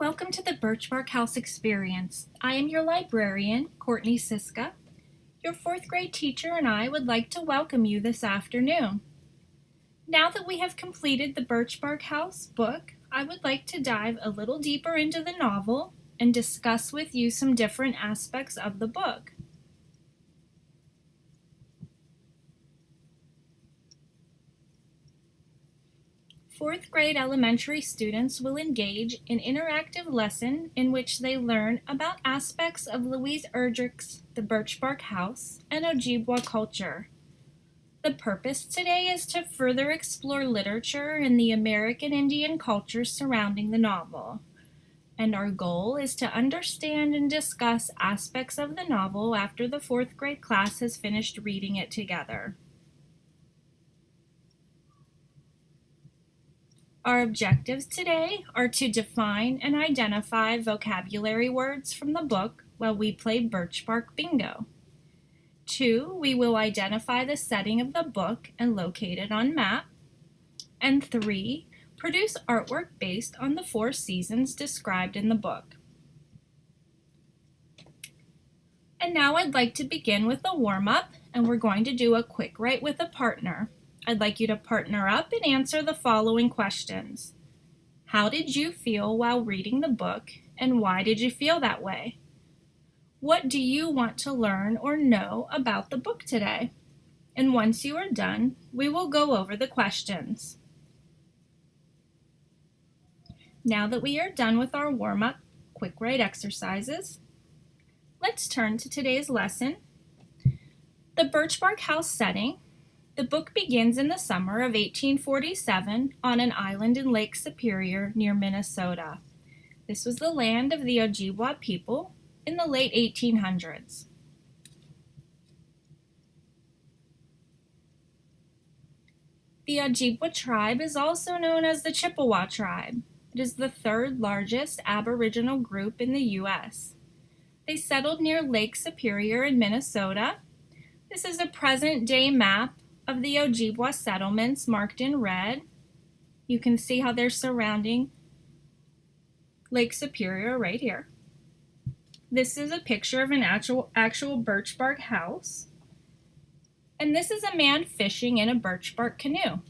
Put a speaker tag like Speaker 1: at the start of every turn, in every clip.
Speaker 1: Welcome to the Birchbark House Experience. I am your librarian, Courtney Siska. Your fourth grade teacher and I would like to welcome you this afternoon. Now that we have completed the Birchbark House book, I would like to dive a little deeper into the novel and discuss with you some different aspects of the book. Fourth grade elementary students will engage in interactive lesson in which they learn about aspects of Louise Erdrich's The Birchbark House and Ojibwa culture. The purpose today is to further explore literature and the American Indian culture surrounding the novel. And our goal is to understand and discuss aspects of the novel after the fourth grade class has finished reading it together. Our objectives today are to define and identify vocabulary words from the book while we play Birchbark Bingo. 2, we will identify the setting of the book and locate it on map. And 3, produce artwork based on the 4 seasons described in the book. And now I'd like to begin with a warm-up, and we're going to do a quick write with a partner. I'd like you to partner up and answer the following questions. How did you feel while reading the book, and why did you feel that way? What do you want to learn or know about the book today? And once you are done, we will go over the questions. Now that we are done with our warm-up quick write exercises, let's turn to today's lesson. The Birchbark House setting. The book begins in the summer of 1847 on an island in Lake Superior near Minnesota. This was the land of the Ojibwa people in the late 1800s. The Ojibwa tribe is also known as the Chippewa tribe. It is the third largest Aboriginal group in the U.S. They settled near Lake Superior in Minnesota. This is a present-day map of the Ojibwa settlements marked in red. You can see how they're surrounding Lake Superior right here. This is a picture of an actual birchbark house. And this is a man fishing in a birchbark canoe.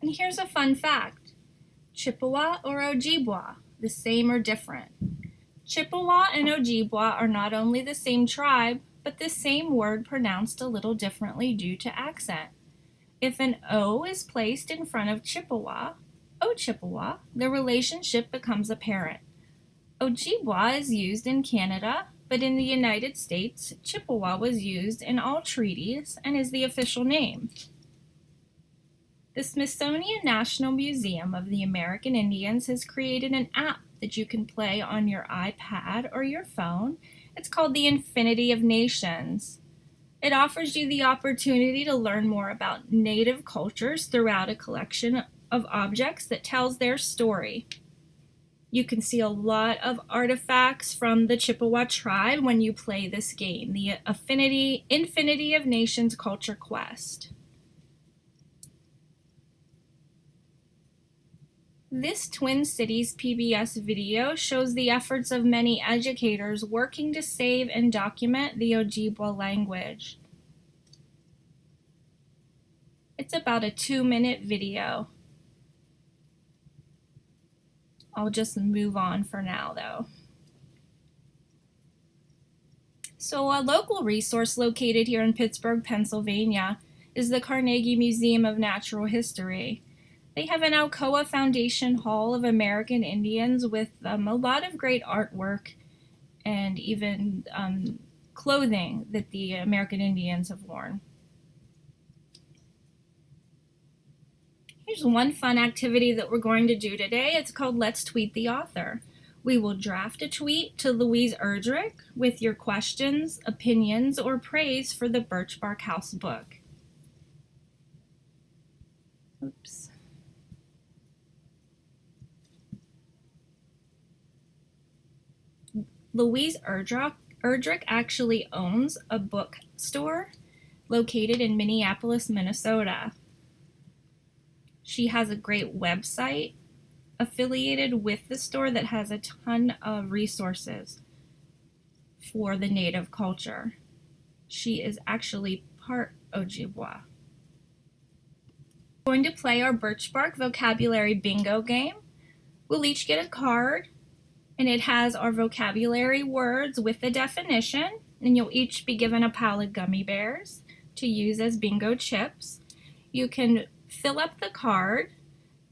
Speaker 1: And here's a fun fact. Chippewa or Ojibwa, the same or different? Chippewa and Ojibwa are not only the same tribe, but the same word pronounced a little differently due to accent. If an O is placed in front of Chippewa, Chippewa, the relationship becomes apparent. Ojibwa is used in Canada, but in the United States, Chippewa was used in all treaties and is the official name. The Smithsonian National Museum of the American Indians has created an app that you can play on your iPad or your phone. It's called the Infinity of Nations. It offers you the opportunity to learn more about Native cultures throughout a collection of objects that tells their story. You can see a lot of artifacts from the Chippewa tribe when you play this game, the Infinity of Nations Culture Quest. This Twin Cities PBS video shows the efforts of many educators working to save and document the Ojibwa language. It's about a 2-minute video. I'll just move on for now though. So a local resource located here in Pittsburgh, Pennsylvania is the Carnegie Museum of Natural History. They have an Alcoa Foundation Hall of American Indians with a lot of great artwork and even clothing that the American Indians have worn. Here's one fun activity that we're going to do today. It's called Let's Tweet the Author. We will draft a tweet to Louise Erdrich with your questions, opinions, or praise for the Birchbark House book. Oops. Louise Erdrich actually owns a bookstore located in Minneapolis, Minnesota. She has a great website affiliated with the store that has a ton of resources for the native culture. She is actually part Ojibwa. We're going to play our Birchbark vocabulary bingo game. We'll each get a card, and it has our vocabulary words with the definition, and you'll each be given a pile of gummy bears to use as bingo chips. You can fill up the card,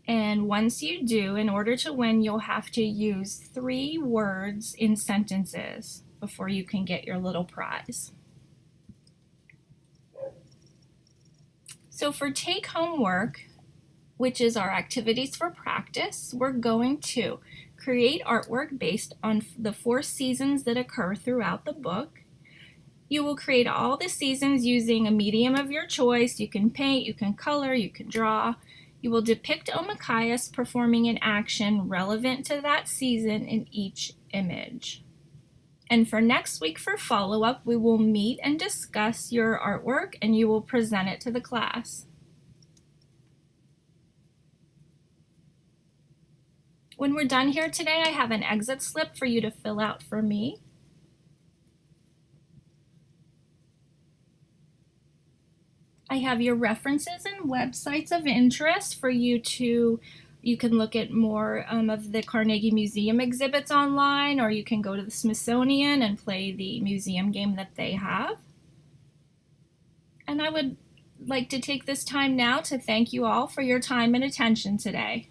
Speaker 1: and once you do, in order to win, you'll have to use 3 words in sentences before you can get your little prize. So for take-home work, which is our activities for practice, we're going to create artwork based on the 4 seasons that occur throughout the book. You will create all the seasons using a medium of your choice. You can paint, you can color, you can draw. You will depict Omachayas performing an action relevant to that season in each image. And for next week for follow-up, we will meet and discuss your artwork, and you will present it to the class. When we're done here today, I have an exit slip for you to fill out for me. I have your references and websites of interest for you to, you can look at more of the Carnegie Museum exhibits online, or you can go to the Smithsonian and play the museum game that they have. And I would like to take this time now to thank you all for your time and attention today.